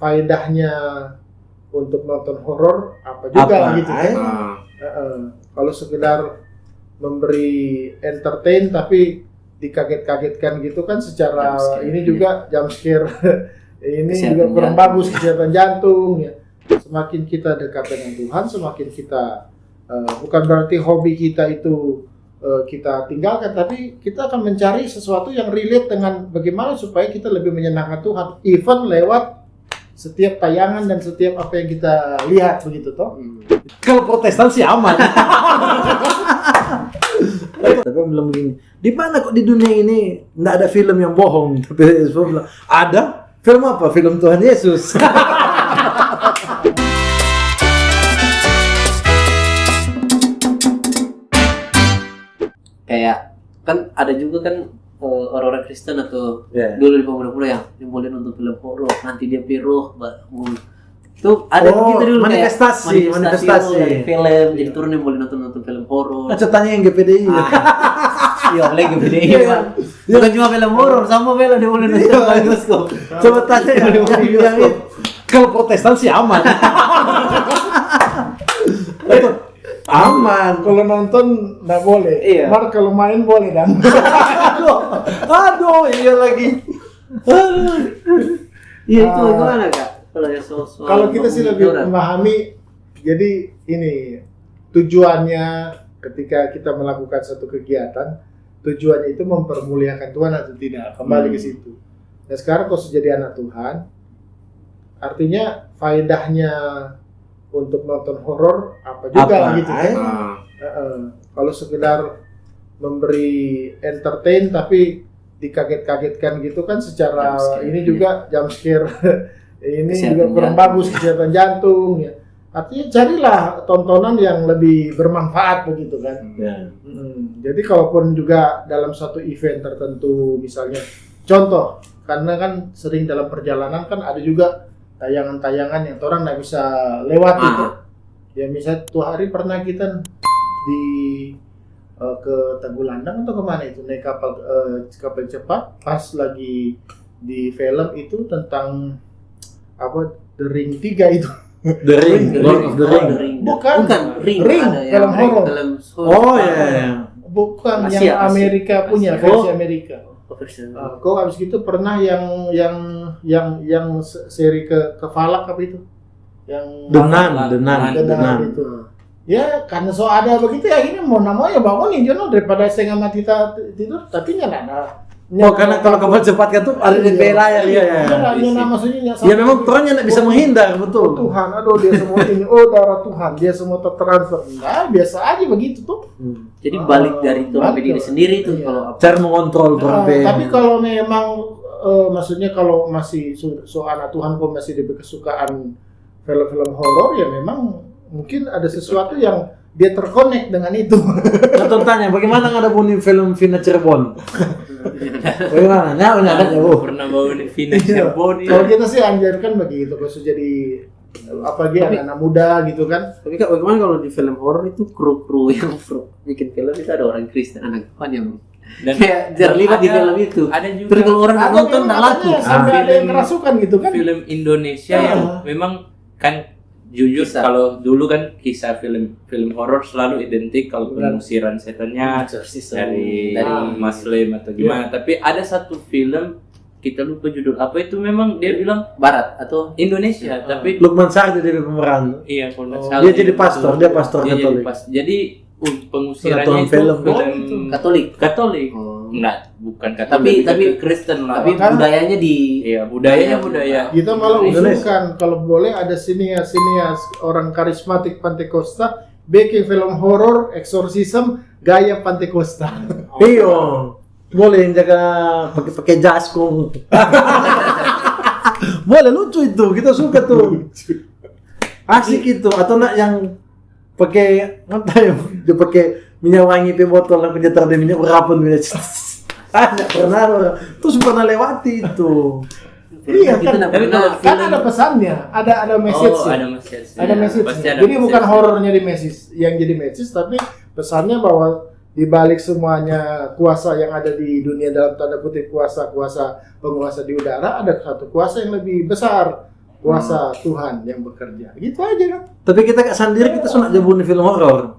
faedahnya untuk nonton horor apa juga gitu kan. Kalau sekedar memberi entertain tapi dikaget-kagetkan gitu kan secara ini juga jump scare ini kesehatan juga kurang bagus kesehatan jantung ya. Semakin kita dekat dengan Tuhan, semakin kita bukan berarti hobi kita itu kita tinggalkan, tapi kita akan mencari sesuatu yang relate dengan bagaimana supaya kita lebih menyenangkan Tuhan, even lewat setiap tayangan dan setiap apa yang kita lihat begitu toh. Kalau Protestan sih aman. Tapi belum begini. Di mana kok di dunia ini nggak ada film yang bohong? Tapi Yesus bilang, ada. Film apa? Film Tuhan Yesus. Kayak kan ada juga kan orang-orang Kristen atau dulu di pemuda-pemuda yang boleh nonton film horor, nanti dia piruh, itu ada gitu dulu manifestasi dari film, jadi turun yang boleh nonton film horor. Ceritanya yang GPDI. Iya, boleh GPDI. Bukan cuma film horor, sama film dia boleh nonton bioskop. Coba tanya yang itu. Kalau Protestan sih aman. Aman. Kalau nonton nggak boleh. Iya. Mar kalau main boleh dan. Aduh, iya lagi. Iya itu gimana Kak? Kalau kita sih lebih memahami, jadi ini tujuannya ketika kita melakukan satu kegiatan, tujuannya itu mempermuliakan Tuhan atau tidak, kembali ke situ. Nah sekarang kalau sudah jadi anak Tuhan, artinya faedahnya untuk nonton horor apa juga gitu kan. Kalau sekedar memberi entertain tapi dikaget-kagetkan gitu kan secara ini juga jump scare ini kesehatan juga kurang bagus kesehatan jantung ya. Artinya carilah tontonan yang lebih bermanfaat begitu kan. Jadi kalaupun juga dalam satu event tertentu misalnya, contoh karena kan sering dalam perjalanan kan ada juga tayangan-tayangan yang orang nggak bisa lewat gitu. Ya misalnya tuh hari pernah kita di ke Tanggulandang atau kemana itu naik kapal cepat pas lagi di film itu tentang apa The Ring 3 itu. The Ring, Lord of the Ring. Bukan Ring film horor. Oh ya. Bukan Asia, yang Amerika Asia. punya versi Amerika. Kok abis gitu pernah yang seri ke Falak apa itu? Yang Denan itu. Ya karena so ada begitu ya ini mau namanya bangunin jono daripada setengah mati tidur tapi nggak ada. Oh karena kalau kapal cepat kan tuh ada di layar ya. Iya maksudnya ya memang Tuhannya nggak bisa menghindar betul. Tuhan, aduh dia semua ini, darah Tuhan, dia semua tertransfer. Nah biasa aja begitu tuh. Jadi balik dari Tuhan diri sendiri tuh kalau cara mengontrol tapi kalau memang maksudnya kalau masih anak Tuhan kok masih diberi kesukaan film-film horor ya memang mungkin ada sesuatu yang dia terkonek dengan itu. Nonton tanya bagaimana ada bunyi film Vina Cirebon? Bagaimana? Pernah bawa Vina Cirebon. Kalau kita sih anjurkan begitu, kalau jadi apa dia anak muda gitu kan. Tapi Kak, bagaimana kalau di film horor itu kru yang bikin film itu ada orang Kristen, anak Tuhan yang dan kayak terlibat di film itu. Ada juga. Terus kalau orang nonton nggak laku. Sampai ada yang kerasukan gitu kan. Film Indonesia yang memang kan jujur kalau dulu kan kisah film horor selalu identik kalau pengusiran setannya dari Muslim atau gimana. Tapi ada satu film kita lupa judul apa itu memang dia bilang Barat atau Indonesia tapi Lukman Sardi jadi pemeran. Iya, dia jadi pastor, dia pastor Katolik. Jadi pengusirannya itu film Katolik. Enggak, bukan Katolik. Tapi Kristen lah. Tapi budayanya budaya. Kita malah usulkan kalau boleh ada sinias orang karismatik Pantekosta bikin film horor eksorsisme gaya Pantekosta. Iya. Boleh jaga pakai jas kok. Boleh lucu itu, kita suka tuh. Asik itu atau nak yang pakai dia pakai minyak wangi pe botol yang dia taruh minyak berapa minyak. Pernah terus pernah lewati itu. Iya kan ada pesannya, ada message. Ada message. Jadi bukan horornya di message yang jadi message tapi pesannya bahwa di balik semuanya kuasa yang ada di dunia dalam tanda kutip kuasa penguasa di udara ada satu kuasa yang lebih besar kuasa Tuhan yang bekerja. Gitu aja kan. Tapi kita sendiri kita suka jabuni film horor.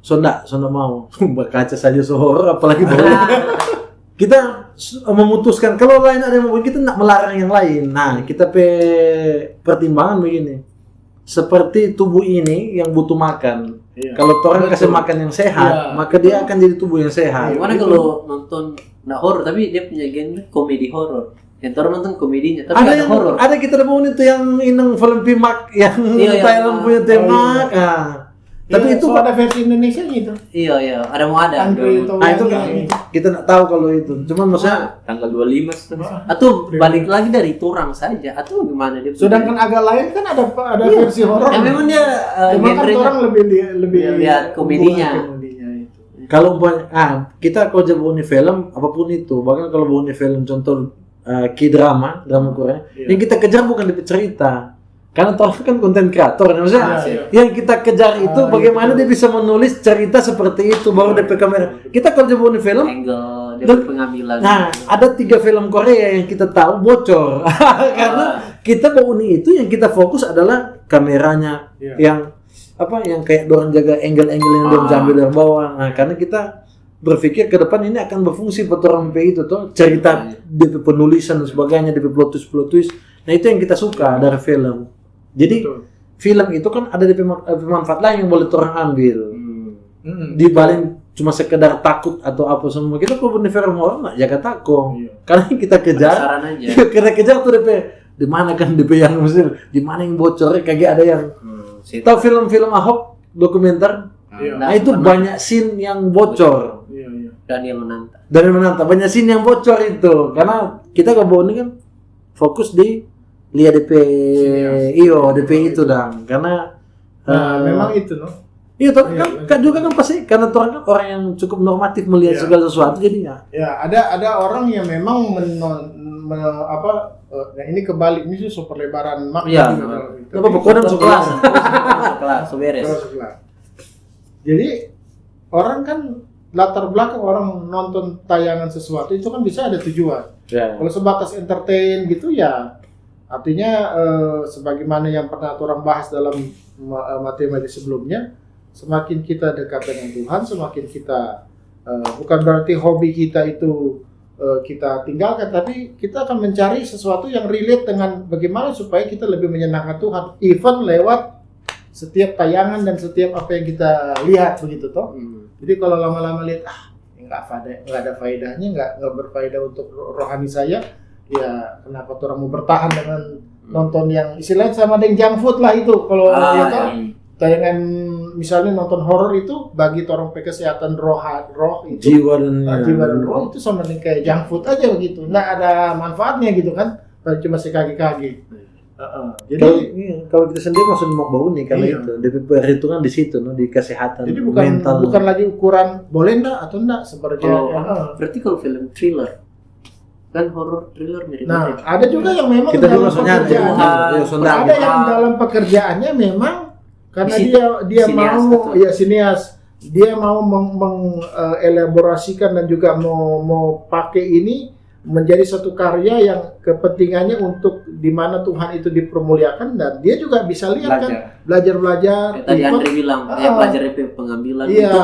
Sonda mau berkaca saja horor apalagi horor. Kita memutuskan kalau lain ada yang mau kita nak melarang yang lain. Nah, kita pertimbangan begini. Seperti tubuh ini yang butuh makan. Iya. Kalau orang kasih makan yang sehat, maka dia akan jadi tubuh yang sehat. Gimana kalau nonton horor tapi dia punya genre komedi horor? Yang orang nonton komedinya tapi ada horor. Ada kita mau itu yang inang film Pimak yang Thailand punya tema. Tapi itu ada versi Indonesia gitu. Iya, ada Andre Nah, itu kita nggak tahu kalau itu. Cuman maksudnya tanggal 25 atau balik lagi dari turang saja atau gimana dia? Sedangkan agak lain kan ada versi horor. Ya memang dia cuma kan orang lebih lihat komedinya. itu. Kalau kita kalau jabuni film apapun itu, bahkan kalau jabuni film contoh drama Korea, yang kita kejar bukan di cerita. Karena toh kan konten kreator, maksudnya yang kita kejar itu bagaimana dia bisa menulis cerita seperti itu baru DP kamera. Kita kalau jabuni film, angle, DP pengambilan. Nah, ada 3 film Korea yang kita tahu bocor karena kita bauni itu yang kita fokus adalah kameranya yang yang kayak dorang jaga angle-angle yang dorang ambil dari bawah. Nah, karena kita berpikir ke depan ini akan berfungsi buat orang itu tuh cerita DP penulisan dan sebagainya, DP plot twist. Nah, itu yang kita suka dari film. Jadi film itu kan ada manfaat lain yang boleh orang ambil. Di balik cuma sekedar takut atau apa semua. Kita kalau bener film horor nggak jaga takut. Karena kita kejar. Kita kejar tuh DP di mana kan DP yang mesti di mana yang bocor kagak ada yang. Tahu film-film Ahok dokumenter? Nah, itu banyak scene yang bocor. Daniel Mananta banyak scene yang bocor itu karena kita ke bawah ini kan fokus di lihat DP DP itu dong karena memang itu iya tuh kan juga kan pasti karena orang kan orang yang cukup normatif melihat segala sesuatu jadinya ada orang yang memang ini kebalik ini sih super lebaran makna apa pokoknya sekelas beres. Jadi orang kan latar belakang orang nonton tayangan sesuatu itu kan bisa ada tujuan. Kalau sebatas entertain gitu ya artinya sebagaimana yang pernah orang bahas dalam materi sebelumnya, semakin kita dekat dengan Tuhan, semakin kita bukan berarti hobi kita itu kita tinggalkan, tapi kita akan mencari sesuatu yang relate dengan bagaimana supaya kita lebih menyenangkan Tuhan, even lewat setiap tayangan dan setiap apa yang kita lihat begitu toh. Jadi kalau lama-lama lihat nggak ada faedahnya, nggak berfaedah untuk rohani saya. Ya kenapa orang mau bertahan dengan nonton yang istilahnya sama dengan junk food lah itu kalau tayangan misalnya nonton horor itu bagi orang kesehatan roh itu jiwa dan roh itu sama dengan kayak junk food aja begitu, nggak ada manfaatnya gitu kan, cuma sekaki-kaki. Jadi kalau kita sendiri maksud mau bau nih karena itu perhitungan di situ di kesehatan jadi mental. bukan lagi ukuran boleh enggak atau enggak seperti berarti kalau film thriller kan horror thriller mirip. Nah, ada juga yang memang kita dalam pekerjaannya, ada yang dalam pekerjaannya memang karena dia mau sinias, dia mau mengelaborasikan dan juga mau pakai ini menjadi satu karya yang kepentingannya untuk di mana Tuhan itu dipermuliakan dan dia juga bisa lihat kan belajar. Tadi Andre bilang belajar pengambilan untuk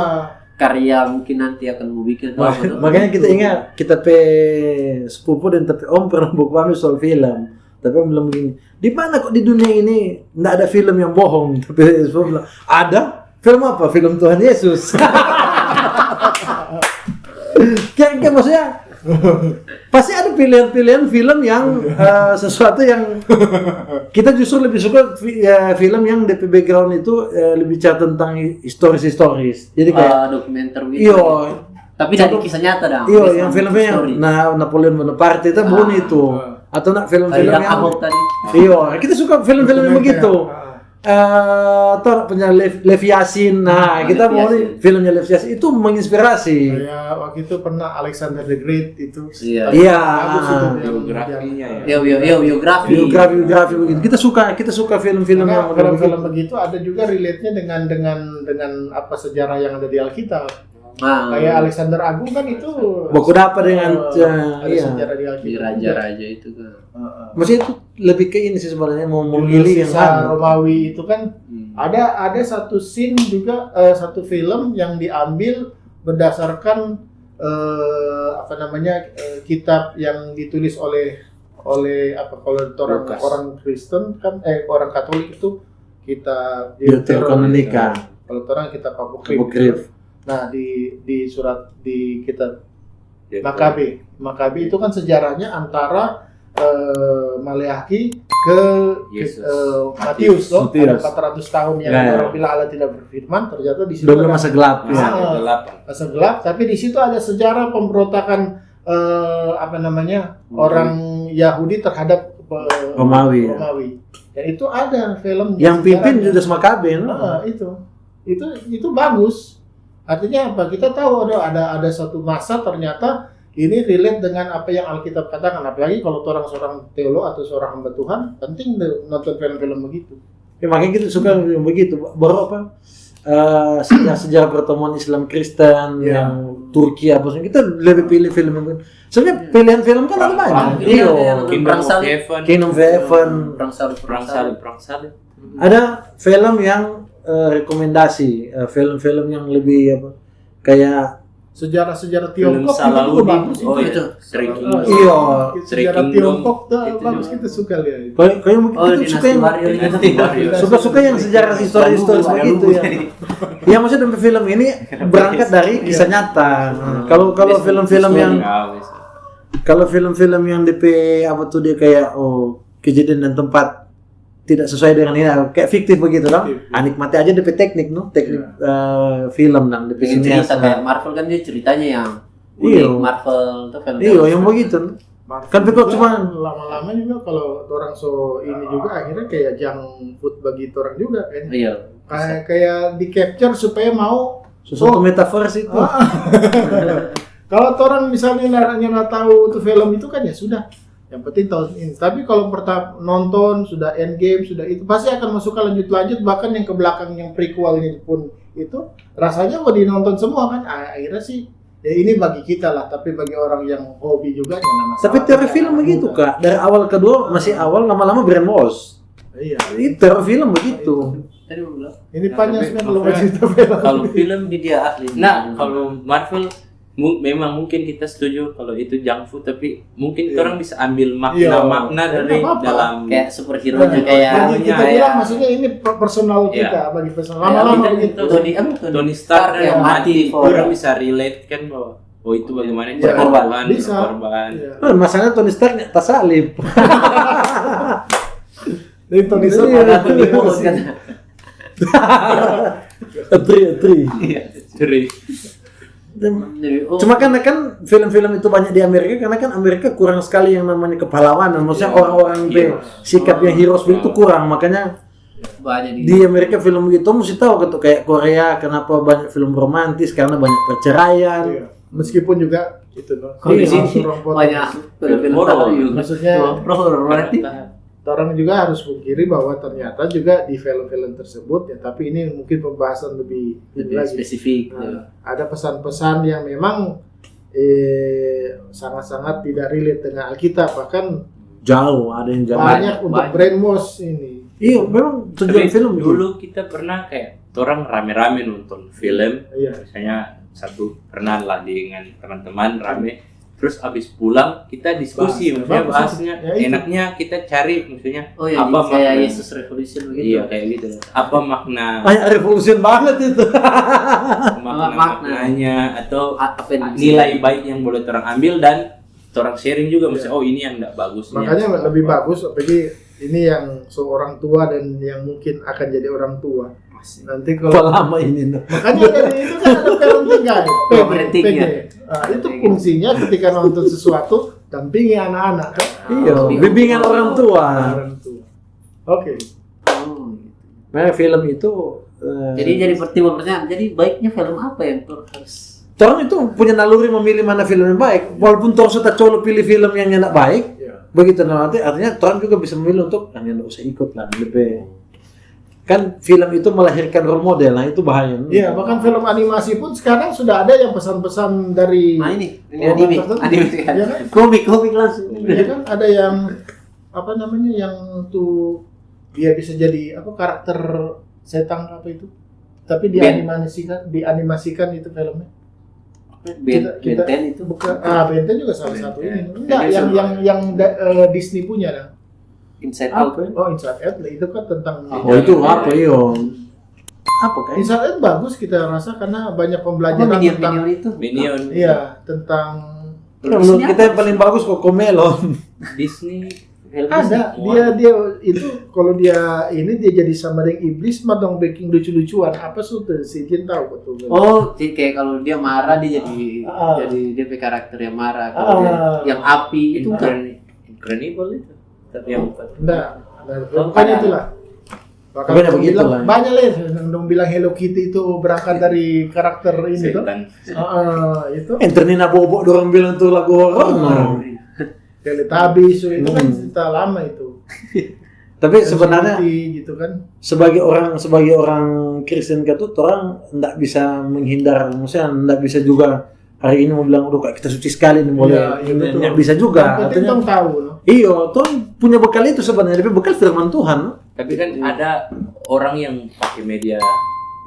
karya mungkin nanti akan mau bikin. Makanya kita ingat kita sepupu dan tapi om pernah buku kami soal film. Tapi om bilang begini, di mana kok di dunia ini nggak ada film yang bohong? Tapi sepupu bilang ada. Film apa? Film Tuhan Yesus. Kayak maksudnya pasti ada pilihan-pilihan film yang sesuatu yang kita justru lebih suka film yang DP background itu lebih bicara tentang historis. Jadi kayak dokumenter gitu. Iya. Tapi dari kisah nyata dah. Iya, yang filmnya yang Napoleon Bonaparte itu bunyi itu. Atau nak film-film yang tadi. Iya, kita suka film-film yang begitu. Punya Lev Yassin. Nah, kita mau nih filmnya Lev Yassin itu menginspirasi. Kayak waktu itu pernah Alexander the Great itu. Iya. Biografinya Biografi begitu. Kita suka film-film yang film begitu ada juga relate-nya dengan apa sejarah yang ada di Alkitab. Kayak Alexander Agung kan itu Buku dapat dengan ada iya. sejarah di Di Alkitab. raja-raja itu kan. Maksudnya itu lebih ke ini sih sebenarnya mau memilih yang Sisa mana. Romawi itu kan ada satu scene juga satu film yang diambil berdasarkan kitab yang ditulis oleh kalau orang Kristen kan orang Katolik itu kitab Deuterononika. kalau orang kitab Apokrif. Apokrif. Nah di surat di kitab Makabe itu kan sejarahnya antara Maleakhi ke Yesus. Matius loh, ada Matius. 400 tahun yang Ya, ya. orang bilang Allah tidak berfirman, ternyata di situ Belum ada masa gelap. Ah, Ya. masa gelap, tapi di situ ada sejarah pemberontakan orang Yahudi terhadap Romawi, ya. Romawi. Dan itu ada film Yang pimpin sejarahnya. Judas Makabe, no? Itu bagus. Artinya apa? Kita tahu ada satu masa ternyata ini relate dengan apa yang Alkitab katakan. Apalagi kalau orang seorang teolog atau seorang hamba Tuhan, penting nonton film-film begitu. Ya, makanya kita suka yang begitu. Baru apa? Sejarah pertemuan Islam Kristen Ya. yang Turki apa sih, kita lebih pilih film yang sebenarnya pilihan film kan ada banyak. Iya, Kingdom of Heaven. Kingdom of Heaven. Perang salib. Ada film yang rekomendasi, film-film yang lebih apa? Kayak Sejarah-sejarah Film Tiongkok itu juga Salahuddin. bagus. Oh itu. iya, Three Kingdoms. iya. Sejarah Kingdom. Tiongkok tuh Itu bagus, juga. kita suka lihat. Kayak Oh, kita suka yang Dinasti Warrior. suka yang sejarah historis begitu ya. Ya maksudnya dalam film ini berangkat dari kisah nyata. Kalau film-film yang DP apa tuh dia kayak kejadian dan tempat tidak sesuai dengan ini kayak fiktif begitu dong. Nikmati aja DP teknik film nang DP Pengen sinias. cerita kayak Marvel kan dia ceritanya yang Iya. Marvel tuh film. Iya, yang begitu. Kan kok cuma lama-lama juga kalau orang ini juga akhirnya kayak junk food bagi orang juga kan. Iya. Kayak di capture supaya mau sesuatu metaverse itu. Kalau orang misalnya nggak tahu itu film itu kan ya sudah. Yang penting tahu ini. Tapi kalau pertama nonton sudah end game sudah itu pasti akan masuk ke lanjut bahkan yang ke belakang yang prequelnya pun itu rasanya mau dinonton semua kan. Akhirnya sih ya ini bagi kita lah, tapi bagi orang yang hobi juga ya nama. Tapi teori film begitu Kak, dari awal kedua masih awal lama-lama brainwash. Iya. Itu teori film begitu. Tadi mau bilang. Ini panjang sebenarnya kalau makanya- cerita film. Kalau film Ini dia ahli. Nah, kalau Marvel memang mungkin kita setuju kalau itu junk food, tapi mungkin Iya. orang bisa ambil Iya. makna Ya, dari nggak apa-apa. dalam kayak superhero-nya kayak Bagi kita ya. bilang maksudnya ini personal Iya. kita bagi personal lama-lama kita begitu. Tony Stark yang mati, for orang bisa relate kan bahwa itu bagaimana Iya. cara Tuhan Bisa. berkorban. Iya. Masalahnya Tony Stark tak salib. Jadi Tony Stark Iya. ada di pohon kan. Tri. Jadi Jadi, Cuma karena kan film-film itu banyak di Amerika karena kan Amerika kurang sekali yang namanya kepahlawanan. Maksudnya orang-orang sikap yang heroes itu kurang, makanya banyak di Amerika film gitu mesti tahu gitu kayak Korea kenapa banyak film romantis karena banyak perceraian. Iya. Meskipun juga itu loh. Kalau di Iya. sini banyak film-film Horor. tahu juga. Maksudnya horor berarti. orang juga harus mengkiri bahwa ternyata juga di film-film tersebut ya, tapi ini mungkin pembahasan lebih lagi. spesifik. Nah, ada pesan-pesan yang memang sangat-sangat tidak relate dengan Alkitab, bahkan Jauh, ada yang jauh. banyak untuk banyak. brainwash ini. Iya, memang tujuan tapi film gitu. dulu kita pernah kayak orang rame-rame nonton film, Iya. misalnya satu pernah lah dengan teman-teman rame, terus abis pulang kita diskusi, maksudnya Bagus. bahasnya Ya, itu. enaknya kita cari maksudnya Oh ya, apa kayak makna, Yesus Revolution begitu. iya kayak gitu, apa makna Banyak revolution banget itu. maknanya atau Apa yang nilai baik yang boleh orang ambil dan orang sharing juga, maksudnya oh ini yang enggak bagus. ini Makanya yang lebih apa. bagus, apalagi ini yang seorang tua dan yang mungkin akan jadi orang tua. Nanti Berapa kalau lama ini? No? makanya dari itu kan ada parenting guide, Parenting, ya. Nah, itu fungsinya ketika nonton sesuatu dampingi anak-anak kan. Iya, bimbingan orang tua. Orang tua. Oke. Oh, gitu. Nah, film itu Jadi pertimbangan pertanyaan. Jadi baiknya film apa yang harus orang itu punya naluri memilih mana film yang baik. Walaupun orang sudah colo pilih film yang enak baik, Iya. begitu nanti artinya orang juga bisa memilih untuk hanya nggak usah ikut lah, lebih kan film itu melahirkan role model, nah itu bahaya. Iya, bahkan film animasi pun sekarang sudah ada yang pesan-pesan dari Nah ini anime kan. Iya kan? Komik langsung. Iya kan, ada yang apa namanya yang tuh dia bisa jadi apa karakter setan apa itu, tapi dianimasikan itu filmnya. Benten itu bukan Benten juga salah satu ini. Enggak, Benten yang Disney punya kan. Inside Out. Oh, Inside Out itu kan tentang Oh itu apa yo? Apa kayak? Inside Out bagus kita rasa karena banyak pembelajaran tentang Minion itu. Minion. iya, tentang Menurut kita yang paling bagus kok Comelon. Disney. ada dia itu kalau dia jadi sama dengan iblis mah dong bikin lucu-lucuan apa tuh si Jin tahu betul. Oh, kayak kalau dia marah dia jadi dia punya karakter yang marah. Kalau dia yang api itu kan Incredible itu. Tapi yang enggak, bukannya itulah. Pokoknya begitu lah. Banyak lah yang bilang Hello Kitty itu berangkat dari karakter ini tuh. setan. Itu Enternina bobo dorang bilang tuh lagu horor. Teletubbies itu kan cerita lama itu. Tapi sebenarnya gitu kan. sebagai orang Kristen Katut orang enggak bisa menghindar, maksudnya enggak bisa juga hari ini mau bilang udah kayak kita suci sekali nih boleh. Iya, betul. Enggak bisa juga. Yang penting dong tahu no? Iya, tuh punya bekal itu sebenarnya, tapi bekal firman Tuhan. Tapi kan ada orang yang pakai media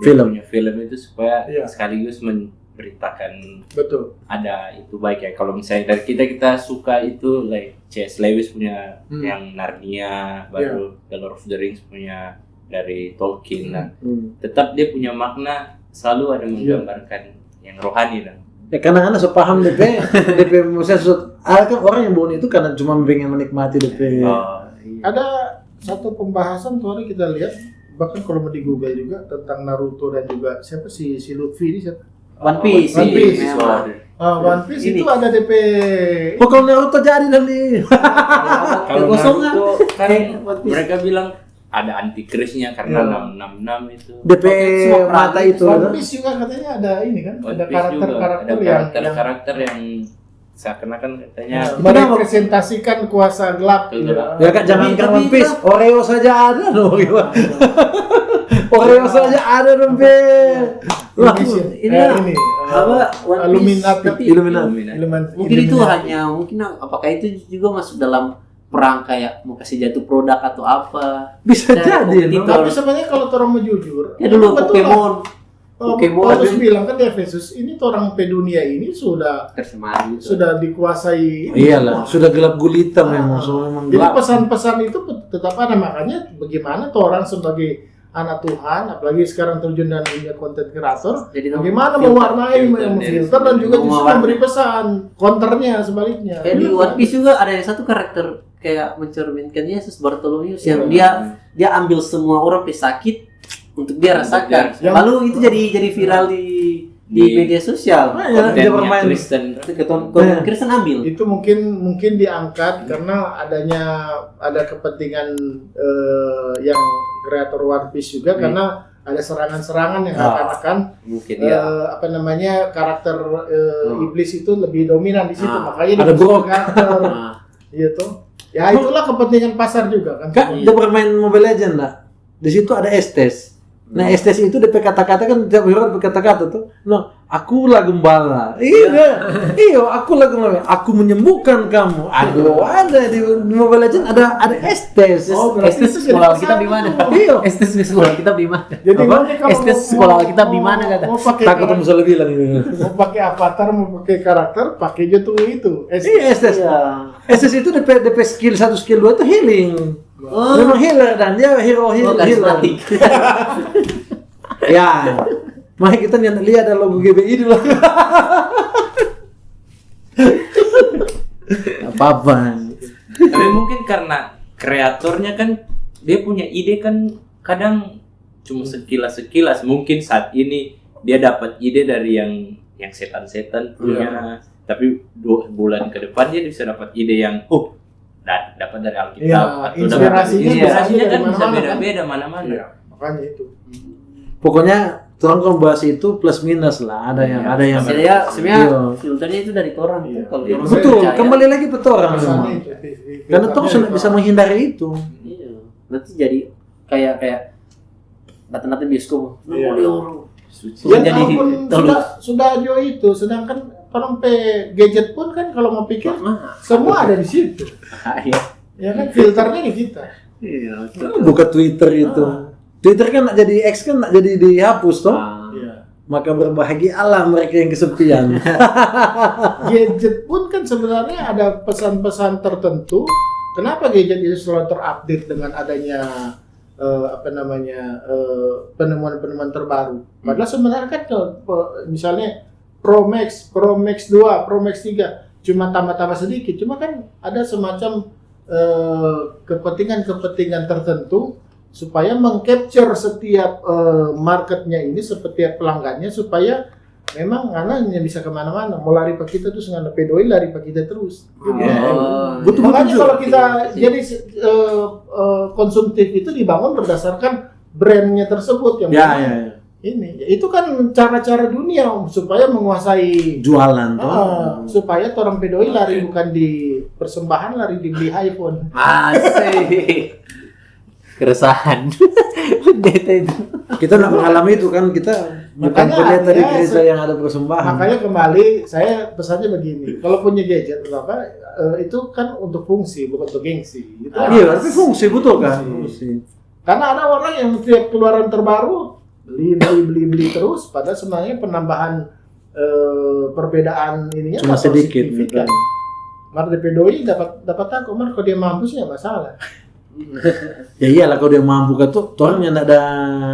Film. punya film itu supaya Iya. sekaligus memberitakan Betul. ada itu baik ya. Kalau misalnya dari kita suka itu like C.S. Lewis punya yang Narnia, baru The Lord of the Rings punya dari Tolkien. Nah, tetap dia punya makna, selalu ada menggambarkan yang rohani dan Ya karena anak sepaham DP maksudnya kan orang yang bohong itu karena cuma pengen menikmati DP. Ada satu pembahasan tuh hari kita lihat bahkan kalau mau di Google juga tentang Naruto dan juga siapa si Luffy ini siapa? One Piece. One Piece. Memang. One Piece Ini. itu ada DP. Oh kalau Naruto jadi nanti. kalau Kekosongan. Naruto kan One Piece. mereka bilang ada antikrisnya karena 666 itu. DP semua mata perang. itu. One Piece juga katanya ada ini kan, One ada Piece juga karakter-karakter ada yang karakter yang seakan-akan katanya merepresentasikan kuasa gelap. Gitu. Ya kak jangankan Tapi One Piece, Oreo saja ada loh. Oreo saja ada dong be. Lah, Ini apa One Piece, Illuminati. tapi Illuminati. mungkin itu hanya apakah itu juga masuk dalam perang kayak mau kasih jatuh produk atau apa? bisa Dari jadi. No? kompetitor. Tapi sebenarnya kalau orang mau jujur, Ya dulu betul Pokemon. lah. Pokemon. Paulus bilang kan di Efesus, ini orang dunia ini sudah Tersemari itu. sudah dikuasai. Iyalah, sudah gelap gulita memang, so memang Jadi gelap. pesan-pesan itu tetap ada, makanya bagaimana tuh orang sebagai anak Tuhan, apalagi sekarang terjun dan dunia konten kreator, Jadi bagaimana filter, mewarnai, filter, memfilter dan juga justru mewarnai. memberi pesan, counternya sebaliknya. Kayak di One Piece juga ada yang satu karakter kayak mencerminkan Yesus Bartolomeus yang dia ambil semua orang pesakit untuk dia rasakan. Yang- Lalu itu jadi viral di media sosial. Ya, dia kontennya bermain. Kristen. Keton Kristen ambil. Itu mungkin diangkat karena ada kepentingan yang kreator One Piece juga karena ada serangan-serangan yang akan Mungkin karakter iblis itu lebih dominan di situ, makanya Ada dikasih Brock. karakter Nah, gitu. Ya itulah kepentingan pasar juga kan. Kak, dia bermain Mobile Legend lah. Di situ ada Estes. Nah, Estes itu DP kata-kata kan tiap hero berkata-kata tuh. Nah, akulah gembala. Iya, akulah gembala. Aku menyembuhkan kamu. Aduh, ada di Mobile Legend ada Estes. Oh, berarti Estes itu jadi sekolah pesan kita di mana? Iya. Estes sekolah kita di mana? Jadi Apa? nanti kalau Estes sekolah kita di mana, kata? Mau pakai Takut kamu salah bilang ini. mau pakai avatar, mau pakai karakter, pakai aja tuh itu. Iya, Estes. Estes itu DP skill 1 skill 2 itu healing. Oh. Memang healer dan dia hero healer. Karismatik. Ya, mari kita lihat ada logo GBI dulu. Apa-apa. Tapi mungkin karena kreatornya kan dia punya ide kan kadang cuma sekilas mungkin saat ini dia dapat ide dari yang setan-setan punya, tapi 2 bulan ke depan dia bisa dapat ide yang dapat dari Alkitab Iya, atau inspirasinya inspirasinya kan dari bisa mana-mana, beda-beda mana-mana. Iya, makanya itu. Pokoknya tuang kalau bahas itu plus minus lah. Ada yang Sebenarnya Iya. filternya itu dari orang. Iya. Kalau Iya. orang Betul, percaya, kembali lagi ke orang memang. Pesannya itu. Karena toh sudah bisa menghindari itu. Iya. Nanti jadi kayak datang bioskop. Iya. Sudah Ya, jadi walaupun sudah jo itu, sedangkan sampai gadget pun kan kalau mau pikir semua ada di situ. Iya. Ya kan filternya di kita. Iya. Buka Twitter itu. Twitter kan nak jadi X kan nak jadi dihapus toh. Iya. Maka berbahagialah mereka yang kesepian. Gadget pun kan sebenarnya ada pesan-pesan tertentu. Kenapa gadget itu selalu terupdate dengan adanya penemuan-penemuan terbaru? Padahal sebenarnya kan misalnya Pro Max 2, Pro Max 3 cuma tambah-tambah sedikit. Cuma kan ada semacam kepentingan-kepentingan tertentu supaya mengcapture setiap marketnya ini, setiap pelanggannya, supaya memang anaknya bisa kemana-mana. Mau lari pak kita terus nggak pedoi, lari pak kita terus. Betul. Makanya kalau kita jadi konsumtif itu dibangun berdasarkan brandnya tersebut yang Ya. ini. Itu kan cara-cara dunia supaya menguasai Jualan tuh. supaya orang pedoi lari bukan di persembahan, lari dibeli iPhone. Asik. Keresahan. Pendeta itu. Kita nak mengalami itu kan, kita bukan Makanya, pendeta di ya, gereja yang ada persembahan. Makanya kembali saya pesannya begini, kalau punya gadget itu kan untuk fungsi bukan untuk gengsi. Gitu. Iya, tapi fungsi betul kan? Fungsi. Karena ada orang yang setiap keluaran terbaru beli terus, padahal sebenarnya penambahan perbedaan ininya Cuma tak sedikit, signifikan. Mar DPDOI dapat aku, mar kalau dia mampu sih nggak masalah. Ya iyalah kalau dia mampu kan tuh, orang yang ada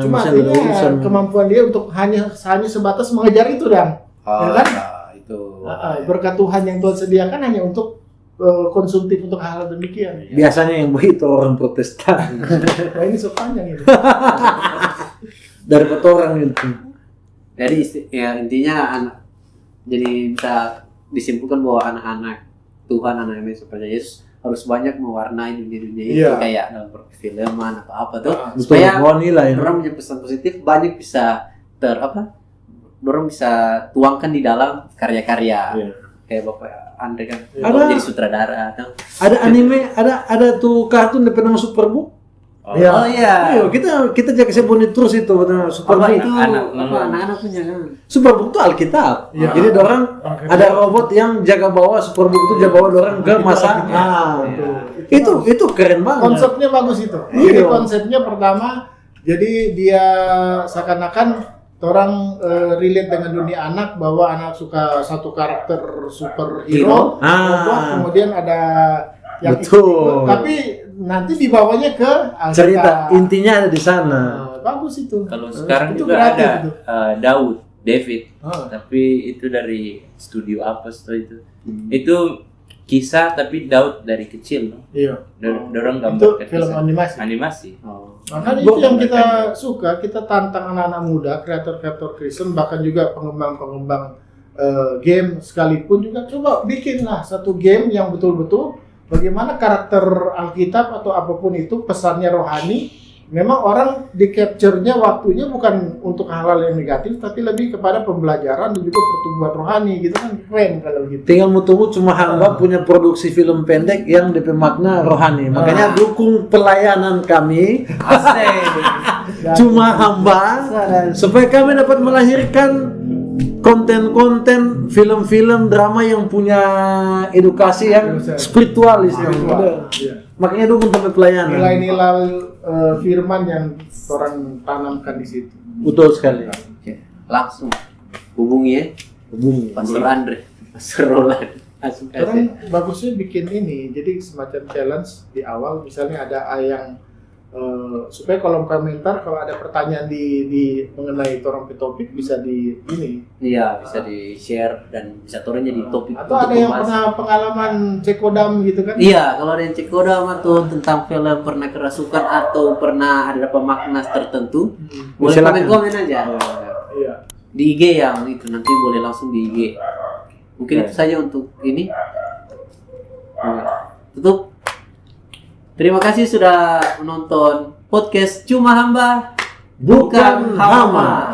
Cuma misalnya artinya urusan. kemampuan dia untuk hanya sebatas mengejar itu dan ya kan? Itu. Berkat Tuhan yang Tuhan sediakan hanya untuk konsumtif untuk hal demikian. Biasanya yang begitu orang Protestan. Wah ini sepanjang ini. Dari orang itu. Jadi ya intinya jadi bisa disimpulkan bahwa anak-anak Tuhan, anak-anak Yesus percaya Yesus harus banyak mewarnai dunia-dunia itu, Iya. kayak dalam perfilman atau apa tuh, Betul, supaya bawa nilai. orang punya pesan positif banyak bisa orang bisa tuangkan di dalam karya-karya. Iya. Kayak Bapak Andre kan Ada- jadi sutradara atau Ada anime, ada tuh kartun dari nama Superbook. Iya. oh iya. Ayo kita jaga sebut terus itu betul Apa Superbook. itu? Anak- Anak-anak punya kan? Superbook itu Alkitab. Iya. Jadi orang ada robot yang jaga bawa Superbook itu jaga bawa orang ke masa. Itu keren banget. Konsepnya bagus itu. Iya. Jadi konsepnya pertama, jadi dia seakan-akan orang relate dengan dunia anak, bahwa anak suka satu karakter superhero, robot, kemudian ada yang Betul. tapi nanti dibawanya ke Alkitab. Cerita intinya ada di sana. Bagus itu. Kalau sekarang Itu juga kreatif ada itu. David, Ah. tapi itu dari studio apa itu? Itu kisah tapi Daud dari kecil, Iya. dorong Itu gambar ke film kisah. animasi. Animasi. Makanya itu yang kita suka, kita tantang anak-anak muda, kreator-kreator Kristen, bahkan juga pengembang-pengembang game sekalipun juga coba bikinlah satu game yang betul-betul bagaimana karakter Alkitab atau apapun itu pesannya rohani. Memang orang di capture-nya waktunya bukan untuk hal-hal yang negatif, tapi lebih kepada pembelajaran dan juga pertumbuhan rohani gitu kan, keren kalau gitu. Tinggal tunggu cuma hamba punya produksi film pendek yang DP makna rohani. Makanya dukung pelayanan kami. Cuma hamba supaya kami dapat melahirkan konten-konten film-film drama yang punya edukasi yang spiritualis yang modern. Iya. Makanya dukung sampai pelayanan. Nilai-nilai firman yang orang tanamkan di situ. Betul sekali. Oke, langsung hubungi ya Hubungi. Pastor Andre, Pastor Roland. Langsung kasih. Orang bagusnya bikin ini, jadi semacam challenge di awal, misalnya ada yang supaya kolom komentar kalau ada pertanyaan di mengenai orang topik bisa di ini. Iya, bisa di-share dan bisa turun jadi topik Atau ada yang pernah pengalaman cekodam gitu kan? Iya, kalau ada yang cek kodam atau tentang film pernah kerasukan atau pernah ada pemakna tertentu, boleh Silakan. komen-komen aja. Iya. Di IG yang itu nanti boleh langsung di IG. Mungkin itu saja untuk ini. Tutup. Terima kasih sudah menonton podcast Cuma Hamba Bukan Hama.